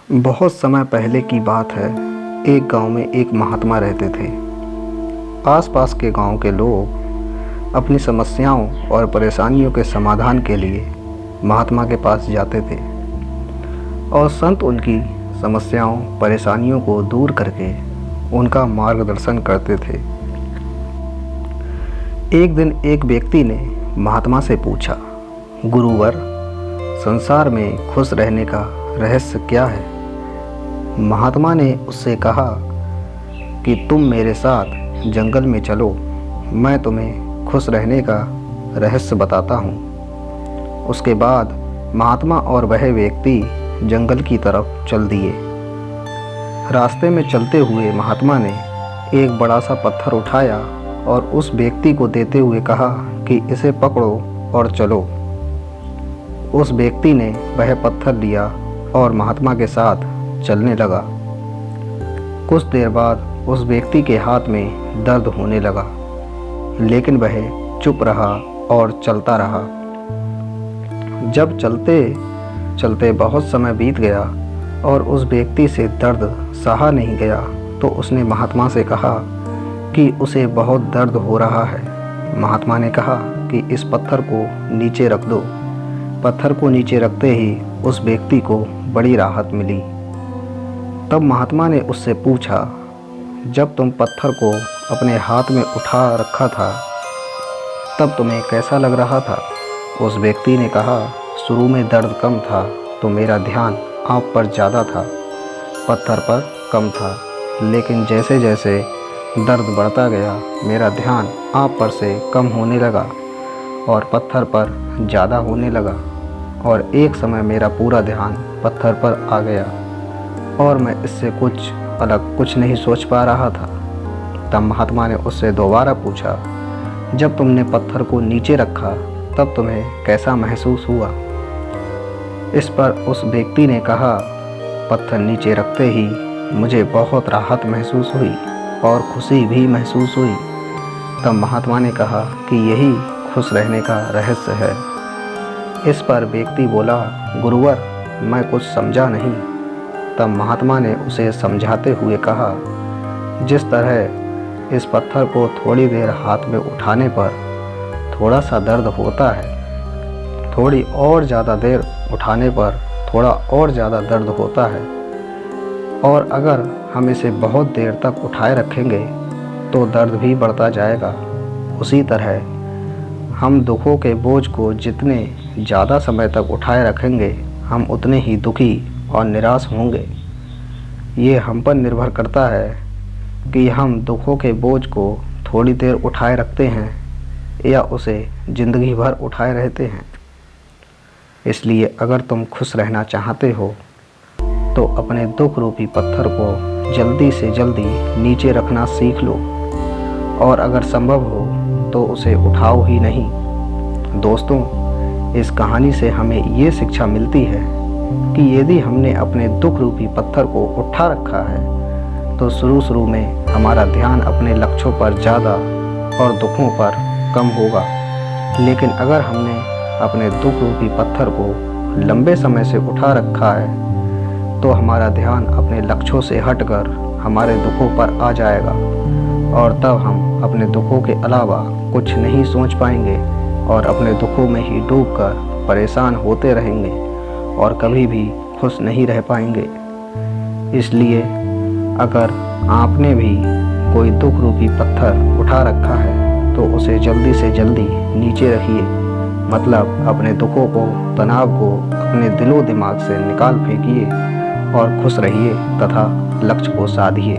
बहुत समय पहले की बात है। एक गांव में एक महात्मा रहते थे। आसपास के गांव के लोग अपनी समस्याओं और परेशानियों के समाधान के लिए महात्मा के पास जाते थे और संत उनकी समस्याओं परेशानियों को दूर करके उनका मार्गदर्शन करते थे। एक दिन एक व्यक्ति ने महात्मा से पूछा, गुरुवर, संसार में खुश रहने का रहस्य क्या है? महात्मा ने उससे कहा कि तुम मेरे साथ जंगल में चलो, मैं तुम्हें खुश रहने का रहस्य बताता हूँ। उसके बाद महात्मा और वह व्यक्ति जंगल की तरफ चल दिए। रास्ते में चलते हुए महात्मा ने एक बड़ा सा पत्थर उठाया और उस व्यक्ति को देते हुए कहा कि इसे पकड़ो और चलो। उस व्यक्ति ने वह पत्थर लिया और महात्मा के साथ चलने लगा। कुछ देर बाद उस व्यक्ति के हाथ में दर्द होने लगा, लेकिन वह चुप रहा और चलता रहा। जब चलते चलते बहुत समय बीत गया और उस व्यक्ति से दर्द सहा नहीं गया, तो उसने महात्मा से कहा कि उसे बहुत दर्द हो रहा है। महात्मा ने कहा कि इस पत्थर को नीचे रख दो। पत्थर को नीचे रखते ही उस व्यक्ति को बड़ी राहत मिली। तब महात्मा ने उससे पूछा, जब तुम पत्थर को अपने हाथ में उठा रखा था तब तुम्हें कैसा लग रहा था? उस व्यक्ति ने कहा, शुरू में दर्द कम था तो मेरा ध्यान आप पर ज़्यादा था, पत्थर पर कम था, लेकिन जैसे जैसे दर्द बढ़ता गया मेरा ध्यान आप पर से कम होने लगा और पत्थर पर ज़्यादा होने लगा, और एक समय मेरा पूरा ध्यान पत्थर पर आ गया और मैं इससे कुछ नहीं सोच पा रहा था। तब महात्मा ने उससे दोबारा पूछा, जब तुमने पत्थर को नीचे रखा तब तुम्हें कैसा महसूस हुआ? इस पर उस व्यक्ति ने कहा, पत्थर नीचे रखते ही मुझे बहुत राहत महसूस हुई और खुशी भी महसूस हुई। तब महात्मा ने कहा कि यही खुश रहने का रहस्य है। इस पर व्यक्ति बोला, गुरुवर, मैं कुछ समझा नहीं। तब महात्मा ने उसे समझाते हुए कहा, जिस तरह इस पत्थर को थोड़ी देर हाथ में उठाने पर थोड़ा सा दर्द होता है, थोड़ी और ज़्यादा देर उठाने पर थोड़ा और ज़्यादा दर्द होता है, और अगर हम इसे बहुत देर तक उठाए रखेंगे तो दर्द भी बढ़ता जाएगा। उसी तरह हम दुखों के बोझ को जितने ज़्यादा समय तक उठाए रखेंगे हम उतने ही दुखी और निराश होंगे। ये हम पर निर्भर करता है कि हम दुखों के बोझ को थोड़ी देर उठाए रखते हैं या उसे ज़िंदगी भर उठाए रहते हैं। इसलिए अगर तुम खुश रहना चाहते हो तो अपने दुख रूपी पत्थर को जल्दी से जल्दी नीचे रखना सीख लो, और अगर संभव हो तो उसे उठाओ ही नहीं। दोस्तों, इस कहानी से हमें ये शिक्षा मिलती है कि यदि हमने अपने दुख रूपी पत्थर को उठा रखा है तो शुरू में हमारा ध्यान अपने लक्ष्यों पर ज़्यादा और दुखों पर कम होगा, लेकिन अगर हमने अपने दुख रूपी पत्थर को लंबे समय से उठा रखा है तो हमारा ध्यान अपने लक्ष्यों से हटकर हमारे दुखों पर आ जाएगा, और तब हम अपने दुखों के अलावा कुछ नहीं सोच पाएंगे और अपने दुखों में ही डूबकर परेशान होते रहेंगे और कभी भी खुश नहीं रह पाएंगे। इसलिए अगर आपने भी कोई दुख रूपी पत्थर उठा रखा है तो उसे जल्दी से जल्दी नीचे रखिए, मतलब अपने दुखों को, तनाव को अपने दिलो दिमाग से निकाल फेंकिए और खुश रहिए तथा लक्ष्य को साधिए।